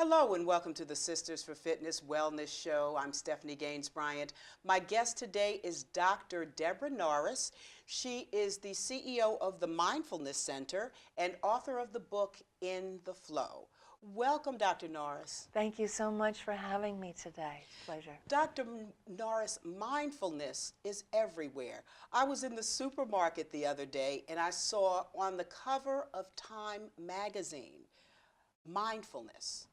Hello and welcome to the Sisters for Fitness Wellness Show. I'm Stephanie Gaines-Bryant. My guest today is Dr. Deborah Norris. She is the CEO of the Mindfulness Center and author of the book In the Flow. Welcome, Dr. Norris. Thank you so much for having me today. Pleasure. Dr. Norris, mindfulness is everywhere. I was in the supermarket the other day and I saw on the cover of Time magazine, mindfulness.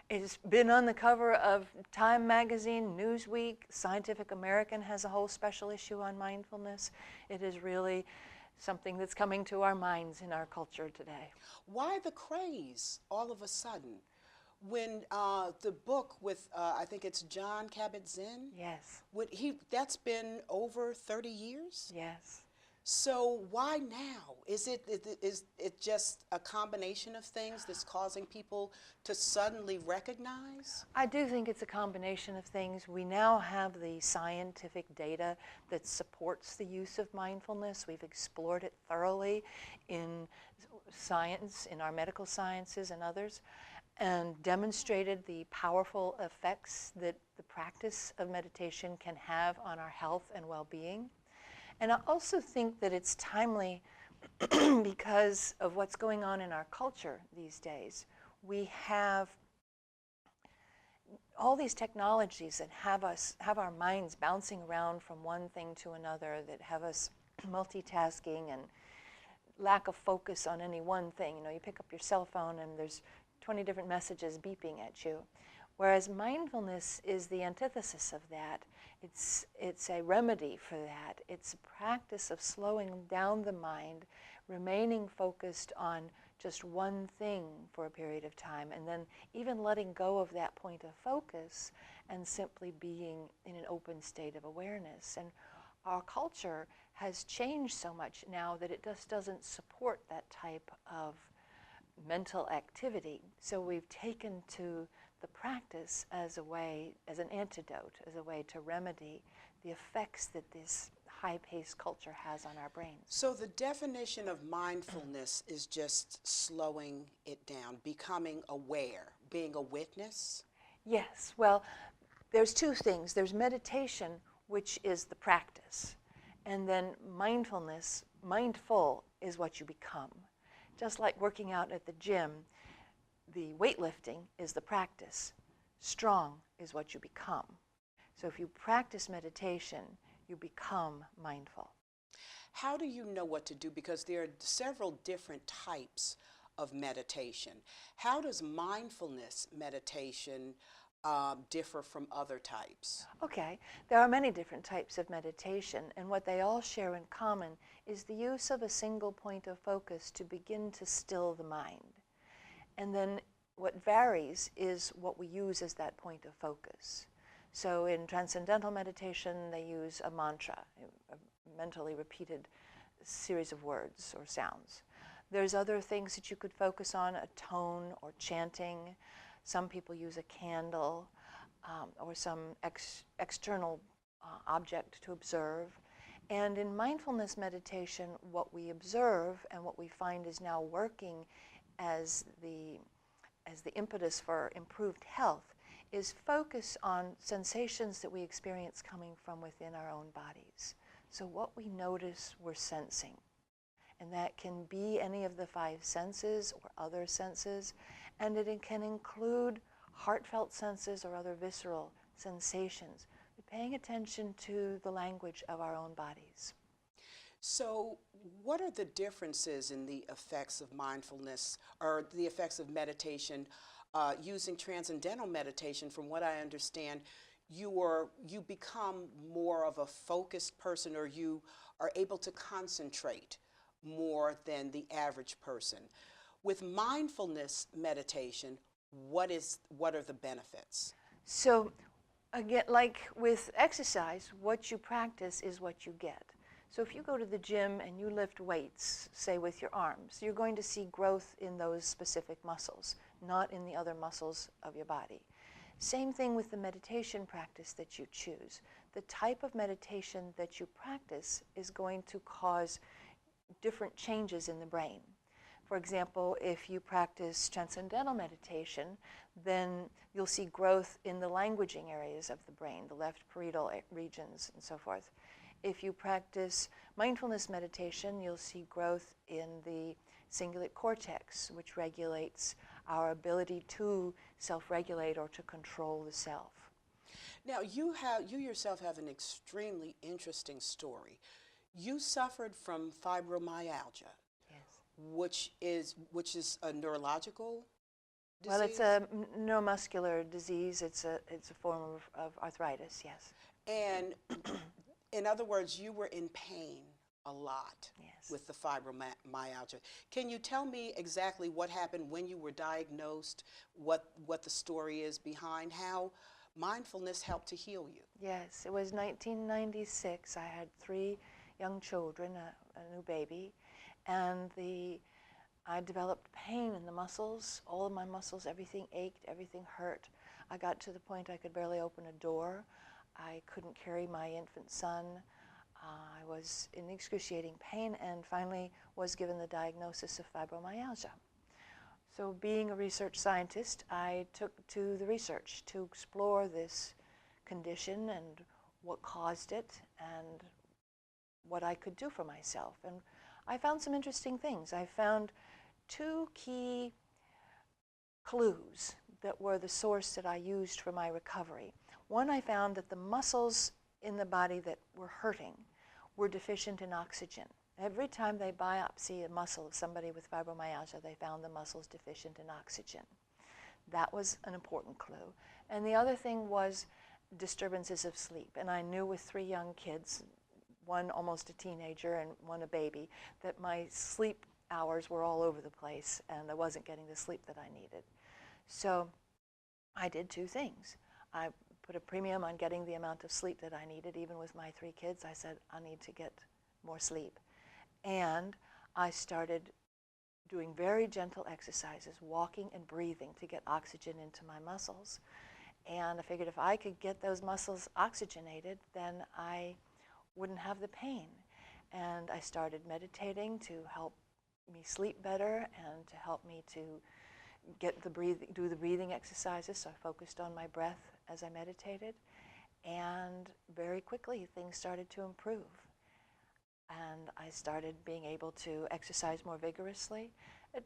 It's been on the cover of Time magazine, Newsweek, Scientific American has a whole special issue on mindfulness. It is really something that's coming to our minds in our culture today. Why the craze all of a sudden? When the book with, I think it's John Kabat-Zinn? Yes. That's been over 30 years? Yes. So why now? Is it just a combination of things that's causing people to suddenly recognize? I do think it's a combination of things. We now have the scientific data that supports the use of mindfulness. We've explored it thoroughly in science, in our medical sciences and others, and demonstrated the powerful effects that the practice of meditation can have on our health and well-being. And I also think that it's timely because of what's going on in our culture these days. We have all these technologies that have our minds bouncing around from one thing to another, that have us multitasking and lack of focus on any one thing. You know, you pick up your cell phone and there's 20 different messages beeping at you. Whereas mindfulness is the antithesis of that. It's a remedy for that. It's a practice of slowing down the mind, remaining focused on just one thing for a period of time, and then even letting go of that point of focus and simply being in an open state of awareness. And our culture has changed so much now that it just doesn't support that type of mental activity. So we've taken to the practice as a way, as an antidote, as a way to remedy the effects that this high-paced culture has on our brains. So the definition of mindfulness is just slowing it down, becoming aware, being a witness? Yes, well, there's two things. There's meditation, which is the practice, and then mindfulness, mindful is what you become. Just like working out at the gym, the weightlifting is the practice. Strong is what you become. So if you practice meditation, you become mindful. How do you know what to do? Because there are several different types of meditation. How does mindfulness meditation differ from other types? Okay, there are many different types of meditation, and what they all share in common is the use of a single point of focus to begin to still the mind. And then what varies is what we use as that point of focus. So in transcendental meditation, they use a mantra, a mentally repeated series of words or sounds. There's other things that you could focus on, a tone or chanting. Some people use a candle or some external object to observe. And in mindfulness meditation, what we observe and what we find is now working as the impetus for improved health is focus on sensations that we experience coming from within our own bodies. So what we notice, we're sensing. And that can be any of the five senses or other senses, and it can include heartfelt senses or other visceral sensations, but paying attention to the language of our own bodies. So what are the differences in the effects of mindfulness or the effects of meditation using transcendental meditation? From what I understand, you become more of a focused person, or you are able to concentrate more than the average person. With mindfulness meditation, what are the benefits? So again, like with exercise, what you practice is what you get. So if you go to the gym and you lift weights, say with your arms, you're going to see growth in those specific muscles, not in the other muscles of your body. Same thing with the meditation practice that you choose. The type of meditation that you practice is going to cause different changes in the brain. For example, if you practice transcendental meditation, then you'll see growth in the languaging areas of the brain, the left parietal regions and so forth. If you practice mindfulness meditation, you'll see growth in the cingulate cortex, which regulates our ability to self-regulate or to control the self. Now, you yourself have an extremely interesting story. You suffered from fibromyalgia, Yes. which is a neurological disease? Well, it's a neuromuscular disease. It's a form of arthritis, yes. And in other words, you were in pain a lot Yes. with the fibromyalgia. Can you tell me exactly what happened when you were diagnosed, what the story is behind how mindfulness helped to heal you? Yes, it was 1996. I had 3 young children, a new baby, and I developed pain in the muscles, all of my muscles, everything ached, everything hurt. I got to the point I could barely open a door. I couldn't carry my infant son. I was in excruciating pain and finally was given the diagnosis of fibromyalgia. So being a research scientist, I took to the research to explore this condition and what caused it and what I could do for myself. And I found some interesting things. I found 2 key clues that were the source that I used for my recovery. One, I found that the muscles in the body that were hurting were deficient in oxygen. Every time they biopsy a muscle of somebody with fibromyalgia, they found the muscles deficient in oxygen. That was an important clue. And the other thing was disturbances of sleep. And I knew with 3 young kids, one almost a teenager and one a baby, that my sleep hours were all over the place and I wasn't getting the sleep that I needed. So I did 2 things. I put a premium on getting the amount of sleep that I needed. Even with my 3 kids, I said, I need to get more sleep. And I started doing very gentle exercises, walking and breathing to get oxygen into my muscles. And I figured if I could get those muscles oxygenated, then I wouldn't have the pain. And I started meditating to help me sleep better and to help me to do the breathing exercises. So I focused on my breath as I meditated. And very quickly, things started to improve. And I started being able to exercise more vigorously.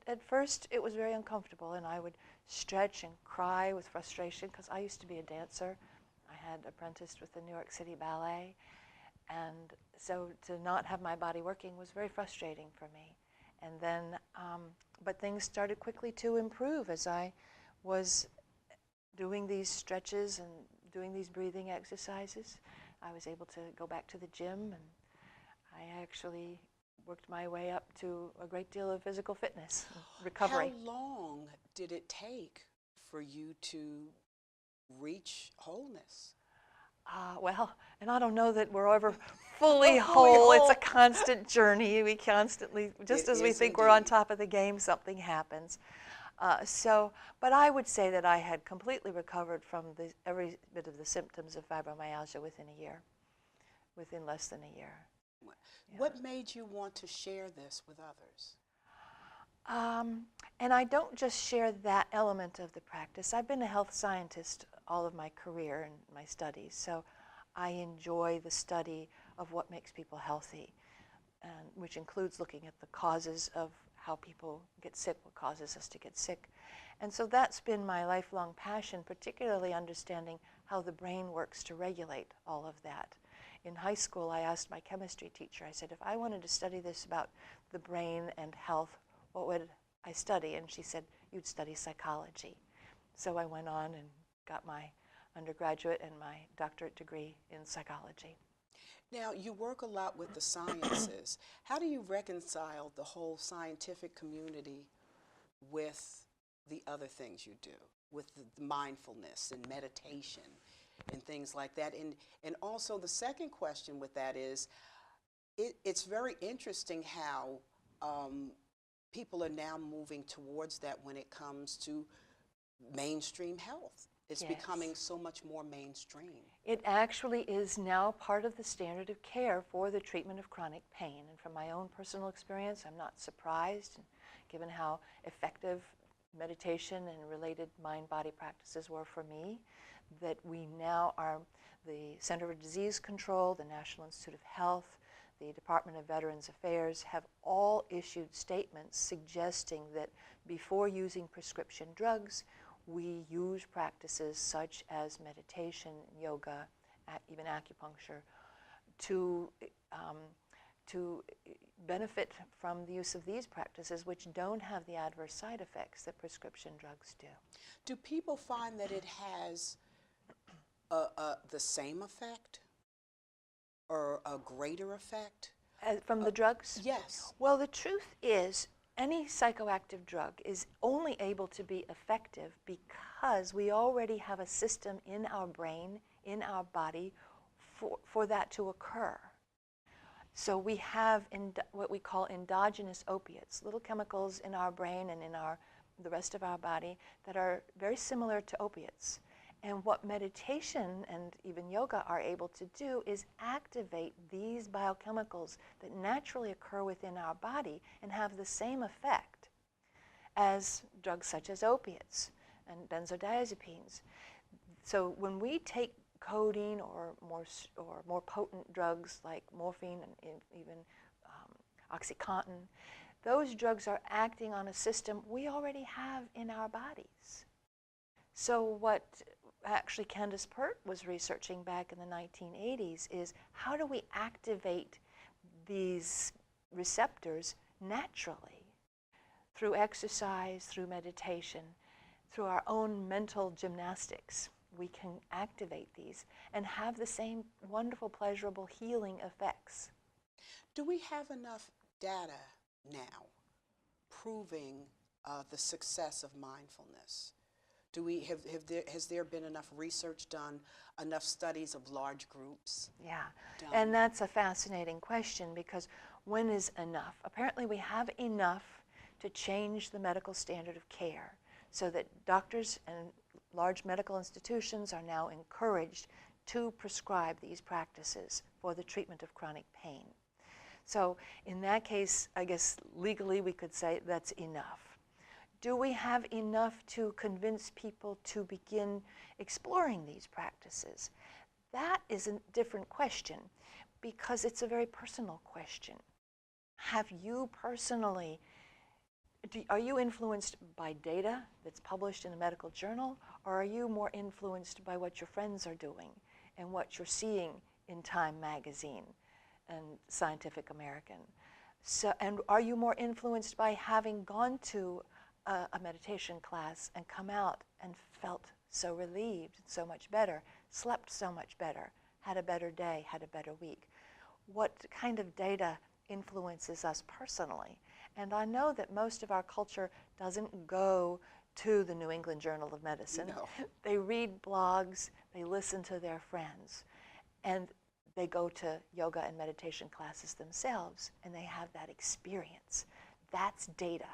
At first, it was very uncomfortable, and I would stretch and cry with frustration because I used to be a dancer. I had apprenticed with the New York City Ballet, and so to not have my body working was very frustrating for me. And then, but things started quickly to improve as I was doing these stretches and doing these breathing exercises. I was able to go back to the gym, and I actually worked my way up to a great deal of physical fitness recovery. How long did it take for you to reach wholeness? Well, and I don't know that we're ever fully whole. It's a constant journey. We constantly, just as we think we're on top of the game, something happens. But I would say that I had completely recovered from every bit of the symptoms of fibromyalgia within a year, within less than a year. What made you want to share this with others? And I don't just share that element of the practice. I've been a health scientist all of my career and my studies, so I enjoy the study of what makes people healthy, and which includes looking at the causes of how people get sick, what causes us to get sick. And so that's been my lifelong passion, particularly understanding how the brain works to regulate all of that. In high school, I asked my chemistry teacher, I said, if I wanted to study this about the brain and health, what would I study? And she said, you'd study psychology. So I went on and got my undergraduate and my doctorate degree in psychology. Now, you work a lot with the sciences. How do you reconcile the whole scientific community with the other things you do, with the mindfulness and meditation and things like that? And also the second question with that is, it's very interesting how people are now moving towards that when it comes to mainstream health. It's becoming so much more mainstream. It actually is now part of the standard of care for the treatment of chronic pain. And from my own personal experience, I'm not surprised. given how effective meditation and related mind-body practices were for me, that we now are, the Center for Disease Control, the National Institute of Health, the Department of Veterans Affairs have all issued statements suggesting that before using prescription drugs, we use practices such as meditation, yoga, even acupuncture, to benefit from the use of these practices, which don't have the adverse side effects that prescription drugs do. Do people find that it has the same effect or a greater effect? From the drugs? Yes. Well, the truth is, any psychoactive drug is only able to be effective because we already have a system in our brain, in our body, for that to occur. So we have what we call endogenous opiates, little chemicals in our brain and in the rest of our body that are very similar to opiates. And what meditation and even yoga are able to do is activate these biochemicals that naturally occur within our body and have the same effect as drugs such as opiates and benzodiazepines. So when we take codeine or more potent drugs like morphine and even OxyContin, those drugs are acting on a system we already have in our bodies. So what actually Candace Pert was researching back in the 1980s is how do we activate these receptors naturally through exercise, through meditation, through our own mental gymnastics. We can activate these and have the same wonderful, pleasurable, healing effects. Do we have enough data now proving the success of mindfulness? Has there been enough research done, enough studies of large groups? Yeah, done? And that's a fascinating question, because when is enough? Apparently we have enough to change the medical standard of care so that doctors and large medical institutions are now encouraged to prescribe these practices for the treatment of chronic pain. So in that case, I guess legally we could say that's enough. Do we have enough to convince people to begin exploring these practices? That is a different question, because it's a very personal question. Have you personally, are you influenced by data that's published in a medical journal, or are you more influenced by what your friends are doing and what you're seeing in Time magazine and Scientific American? So, and are you more influenced by having gone to a meditation class and come out and felt so relieved, so much better, slept so much better, had a better day, had a better week? What kind of data influences us personally? And I know that most of our culture doesn't go to the New England Journal of Medicine. No. They read blogs, they listen to their friends, and they go to yoga and meditation classes themselves, and they have that experience. That's data.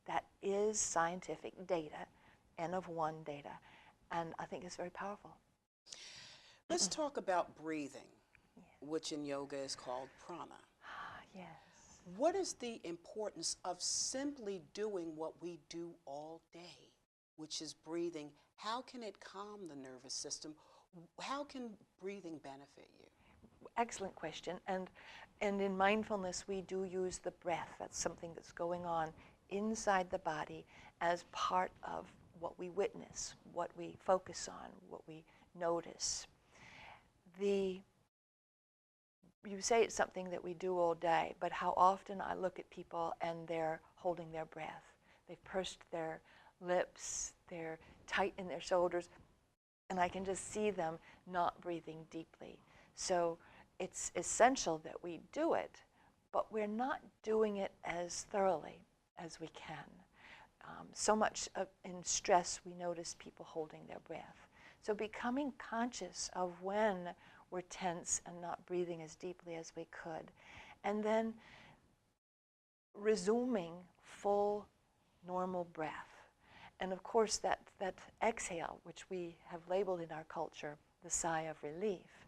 That is scientific data, N of 1 data, and I think it's very powerful. Let's talk about breathing, which in yoga is called prana. Yes. What is the importance of simply doing what we do all day, which is breathing? How can it calm the nervous system? How can breathing benefit you? Excellent question. And in mindfulness, we do use the breath. That's something that's going on inside the body as part of what we witness, what we focus on, what we notice. You say it's something that we do all day, but how often I look at people and they're holding their breath. They've pursed their lips, they're tight in their shoulders, and I can just see them not breathing deeply. So it's essential that we do it, but we're not doing it as thoroughly as we can. So much in stress, we notice people holding their breath. So becoming conscious of when we're tense and not breathing as deeply as we could, and then resuming full, normal breath. And of course, that exhale, which we have labeled in our culture the sigh of relief,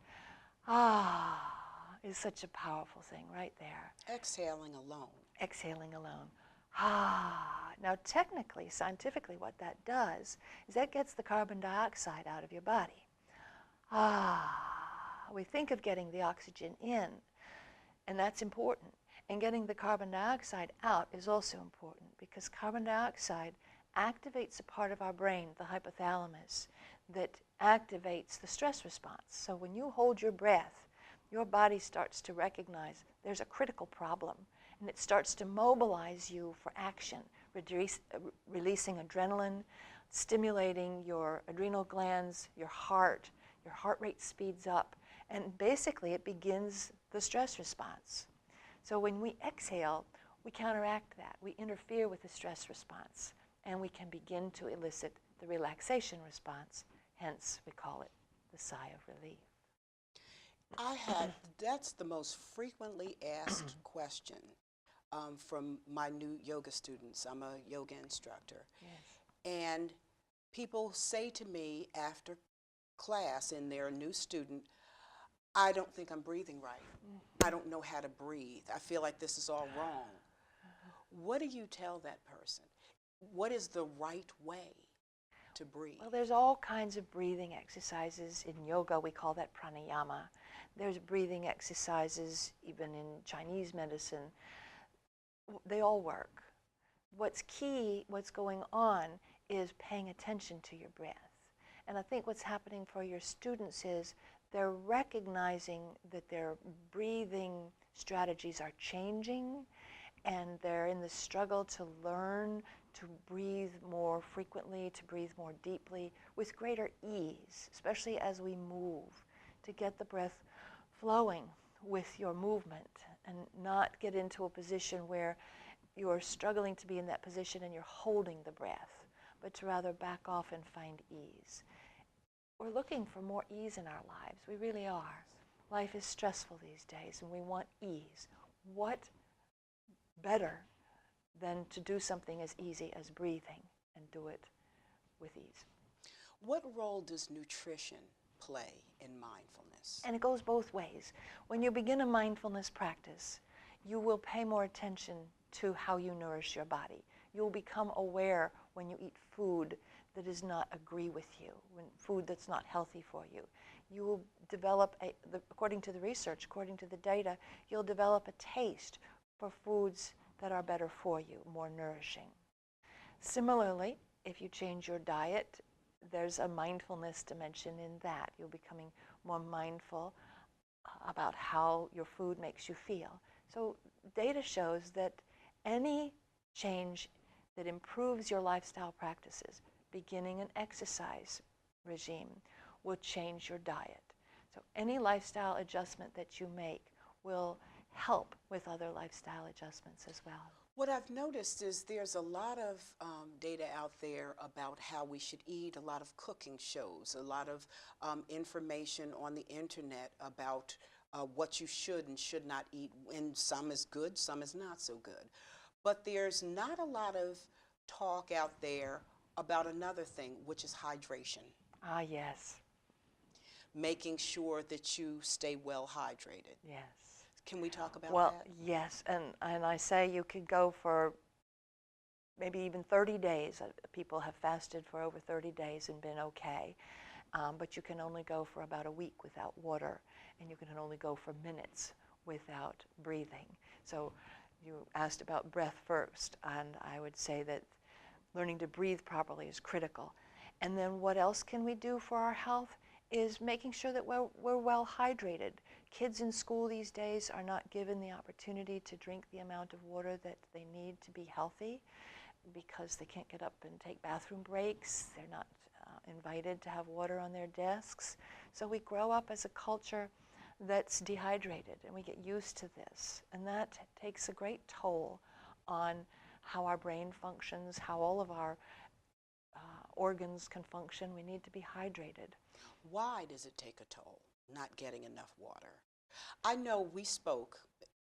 is such a powerful thing right there. Exhaling alone. Exhaling alone. Now, technically, scientifically, what that does is that gets the carbon dioxide out of your body. We think of getting the oxygen in, and that's important. And getting the carbon dioxide out is also important because carbon dioxide activates a part of our brain, the hypothalamus, that activates the stress response. So when you hold your breath, your body starts to recognize there's a critical problem, and it starts to mobilize you for action, releasing adrenaline, stimulating your adrenal glands, your heart rate speeds up, and basically it begins the stress response. So when we exhale, we counteract that. We interfere with the stress response, and we can begin to elicit the relaxation response. Hence, we call it the sigh of relief. That's the most frequently asked question from my new yoga students. I'm a yoga instructor. Yes. And people say to me after class, and they're a new student, I don't think I'm breathing right. I don't know how to breathe. I feel like this is all wrong. What do you tell that person? What is the right way to breathe? Well, there's all kinds of breathing exercises. In yoga, we call that pranayama. There's breathing exercises even in Chinese medicine. They all work. What's key, what's going on, is paying attention to your breath. And I think what's happening for your students is they're recognizing that their breathing strategies are changing, and they're in the struggle to learn to breathe more frequently, to breathe more deeply, with greater ease, especially as we move, to get the breath flowing with your movement and not get into a position where you're struggling to be in that position and you're holding the breath, but to rather back off and find ease. We're looking for more ease in our lives. We really are. Life is stressful these days, and we want ease. What better than to do something as easy as breathing and do it with ease? What role does nutrition play in mindfulness? And it goes both ways. When you begin a mindfulness practice, you will pay more attention to how you nourish your body. You'll become aware when you eat food that does not agree with you, when food that's not healthy for you. You will develop, according to the research, according to the data, you'll develop a taste for foods that are better for you, more nourishing. Similarly, if you change your diet, there's a mindfulness dimension in that. You're becoming more mindful about how your food makes you feel. So data shows that any change that improves your lifestyle practices, beginning an exercise regime, will change your diet. So any lifestyle adjustment that you make will help with other lifestyle adjustments as well. What I've noticed is there's a lot of data out there about how we should eat, a lot of cooking shows, a lot of information on the internet about what you should and should not eat, and some is good, some is not so good. But there's not a lot of talk out there about another thing, which is hydration. Ah, yes. Making sure that you stay well hydrated. Yes. Can we talk about well, that? Yes, and I say you could go for maybe even 30 days. People have fasted for over 30 days and been okay, but you can only go for about a week without water, and you can only go for minutes without breathing. So you asked about breath first, and I would say that learning to breathe properly is critical. And then what else can we do for our health is making sure that we're well hydrated. Kids in school these days are not given the opportunity to drink the amount of water that they need to be healthy because they can't get up and take bathroom breaks. They're not invited to have water on their desks. So we grow up as a culture that's dehydrated, and we get used to this. And that takes a great toll on how our brain functions, how all of our organs can function. We need to be hydrated. Why does it take a toll, not getting enough water? I know we spoke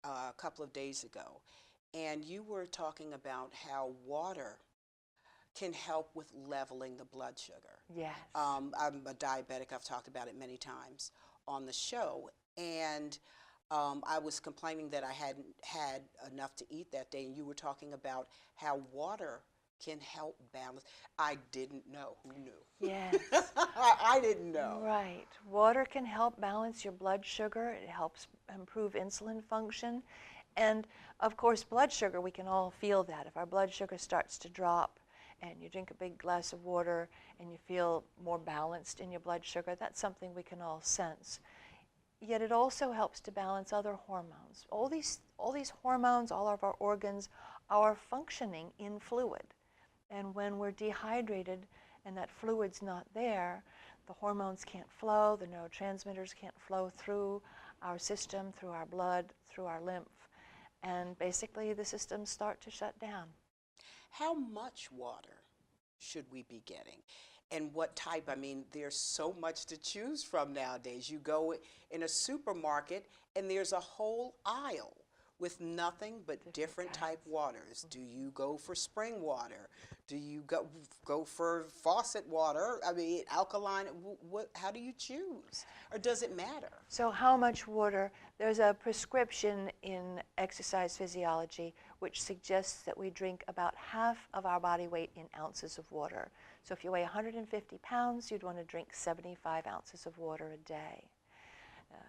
a couple of days ago, and you were talking about how water can help with leveling the blood sugar. Yes. I'm a diabetic. I've talked about it many times on the show. And I was complaining that I hadn't had enough to eat that day, and you were talking about how water can help balance. I didn't know. Who knew? Yes. I didn't know. Right. Water can help balance your blood sugar. It helps improve insulin function. And of course, blood sugar, we can all feel that. If our blood sugar starts to drop and you drink a big glass of water and you feel more balanced in your blood sugar, that's something we can all sense. Yet it also helps to balance other hormones. All these hormones, all of our organs are functioning in fluid. And when we're dehydrated and that fluid's not there, the hormones can't flow, the neurotransmitters can't flow through our system, through our blood, through our lymph, and basically the systems start to shut down. How much water should we be getting? And what type? I mean, there's so much to choose from nowadays. You go in a supermarket and there's a whole aisle with nothing but different type waters. Do you go for spring water? Do you go for faucet water? I mean, alkaline, how do you choose? Or does it matter? So how much water? There's a prescription in exercise physiology which suggests that we drink about half of our body weight in ounces of water. So if you weigh 150 pounds, you'd want to drink 75 ounces of water a day.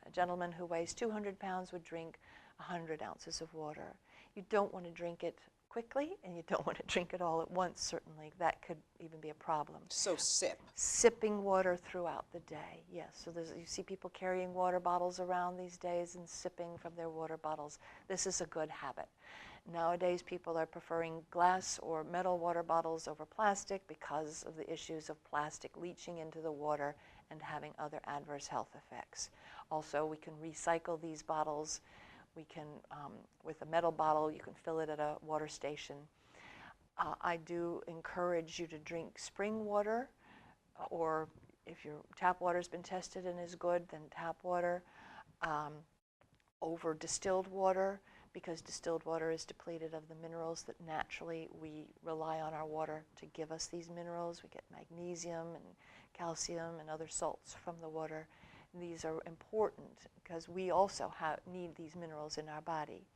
A gentleman who weighs 200 pounds would drink 100 ounces of water. You don't want to drink it quickly, and you don't want to drink it all at once, certainly. That could even be a problem. So sip. Sipping water throughout the day, yes. So you see people carrying water bottles around these days and sipping from their water bottles. This is a good habit. Nowadays, people are preferring glass or metal water bottles over plastic because of the issues of plastic leaching into the water and having other adverse health effects. Also, we can recycle these bottles. We can, with a metal bottle, you can fill it at a water station. I do encourage you to drink spring water, or if your tap water's been tested and is good, then tap water over distilled water, because distilled water is depleted of the minerals that naturally we rely on our water to give us these minerals. We get magnesium and calcium and other salts from the water. These are important because we also need these minerals in our body.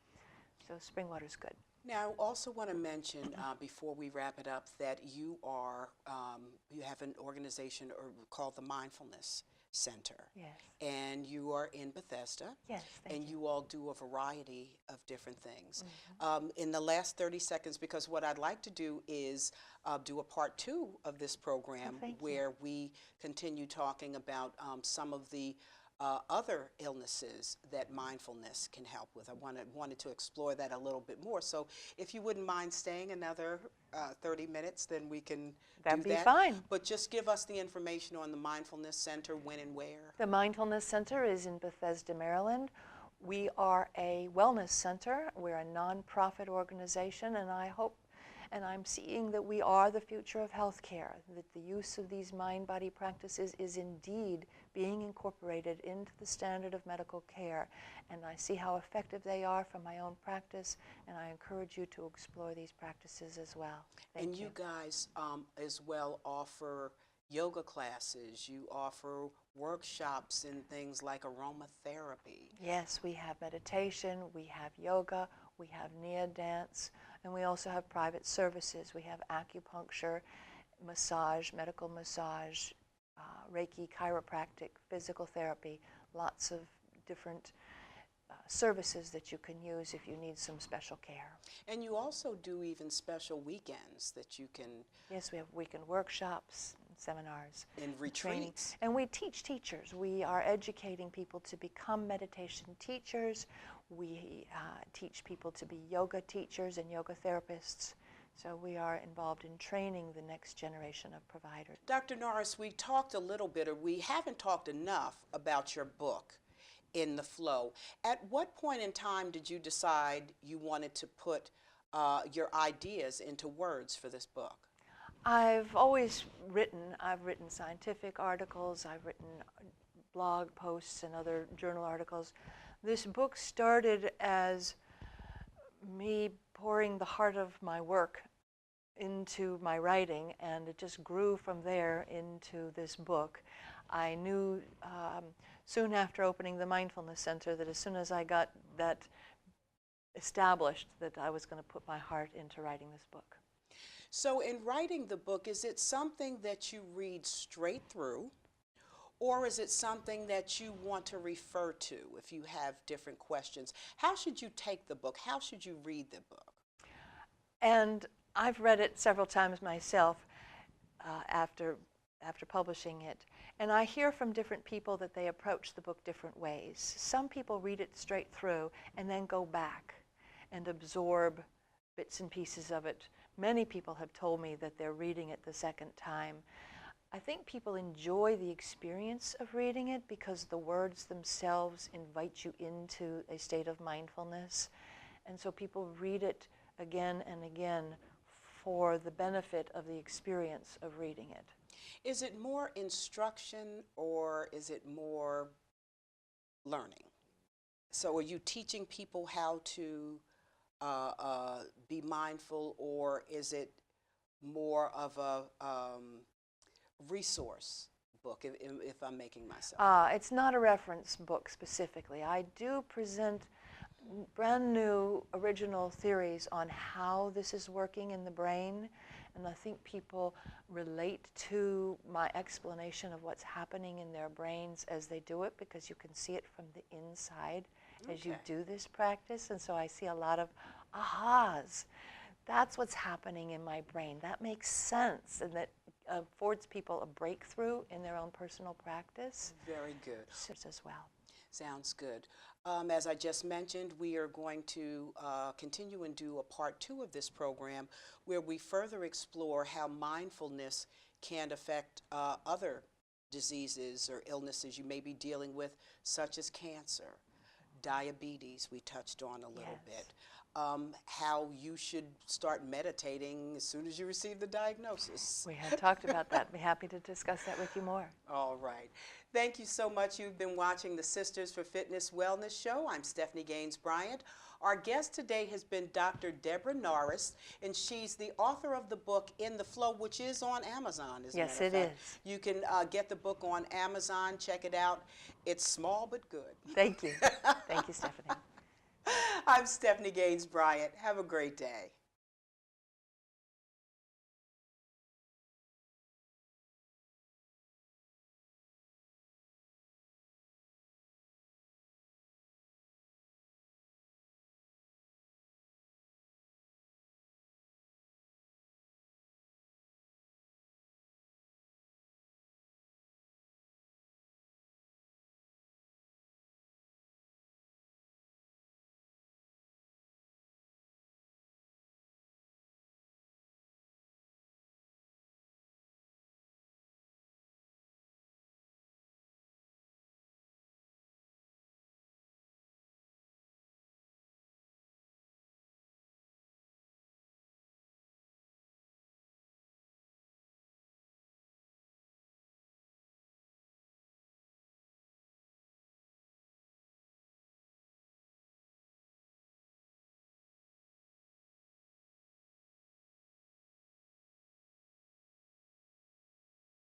So spring water is good. Now, I also want to mention before we wrap it up that you have an organization called the Mindfulness Center. Yes. And you are in Bethesda. Yes, and you all do a variety of different things. Mm-hmm. In the last 30 seconds, because what I'd like to do is do a part 2 of this program where we continue talking about some of the other illnesses that mindfulness can help with. I wanted to explore that a little bit more. So if you wouldn't mind staying another 30 minutes, then we can That'd do be that. fine. But just give us the information on the Mindfulness Center, when and where. The Mindfulness Center is in Bethesda, Maryland. We are a wellness center. We're a nonprofit organization, and I hope and I'm seeing that we are the future of healthcare, that the use of these mind-body practices is indeed being incorporated into the standard of medical care. And I see how effective they are from my own practice, and I encourage you to explore these practices as well. And you guys as well offer yoga classes, you offer workshops and things like aromatherapy. Yes, we have meditation, we have yoga, we have Nia dance, and we also have private services. We have acupuncture, massage, medical massage, Reiki, chiropractic, physical therapy, lots of different services that you can use if you need some special care. And you also do even special weekends that you can... Yes, we have weekend workshops, seminars. And retreats. And we teach teachers. We are educating people to become meditation teachers. We teach people to be yoga teachers and yoga therapists. So we are involved in training the next generation of providers. Dr. Norris, we talked a little bit, or we haven't talked enough about your book, In the Flow. At what point in time did you decide you wanted to put your ideas into words for this book? I've always written. I've written scientific articles. I've written blog posts and other journal articles. This book started as me pouring the heart of my work into my writing, and it just grew from there into this book. I knew soon after opening the Mindfulness Center that as soon as I got that established, that I was going to put my heart into writing this book. So in writing the book, is it something that you read straight through, or is it something that you want to refer to if you have different questions? How should you take the book? How should you read the book? And I've read it several times myself after publishing it. And I hear from different people that they approach the book different ways. Some people read it straight through and then go back and absorb bits and pieces of it. Many people have told me that they're reading it the second time. I think people enjoy the experience of reading it because the words themselves invite you into a state of mindfulness. And so people read it again and again for the benefit of the experience of reading it. Is it more instruction or is it more learning? So are you teaching people how to be mindful, or is it more of a resource book, if I'm making myself? It's not a reference book specifically. I do present brand new original theories on how this is working in the brain, and I think people relate to my explanation of what's happening in their brains as they do it, because you can see it from the inside as you do this practice. And so I see a lot of ahas. That's what's happening in my brain. That makes sense, and that affords people a breakthrough in their own personal practice. Very good. As well. Sounds good. As I just mentioned, we are going to continue and do a part 2 of this program where we further explore how mindfulness can affect other diseases or illnesses you may be dealing with, such as cancer, diabetes, we touched on a little bit. How you should start meditating as soon as you receive the diagnosis. We had talked about that. I'd be happy to discuss that with you more. All right. Thank you so much. You've been watching the Sisters for Fitness Wellness Show. I'm Stephanie Gaines-Bryant. Our guest today has been Dr. Deborah Norris, and she's the author of the book In the Flow, which is on Amazon, as a matter of fact. Yes, it is. You can get the book on Amazon. Check it out. It's small but good. Thank you. Thank you, Stephanie. I'm Stephanie Gaines-Bryant. Have a great day.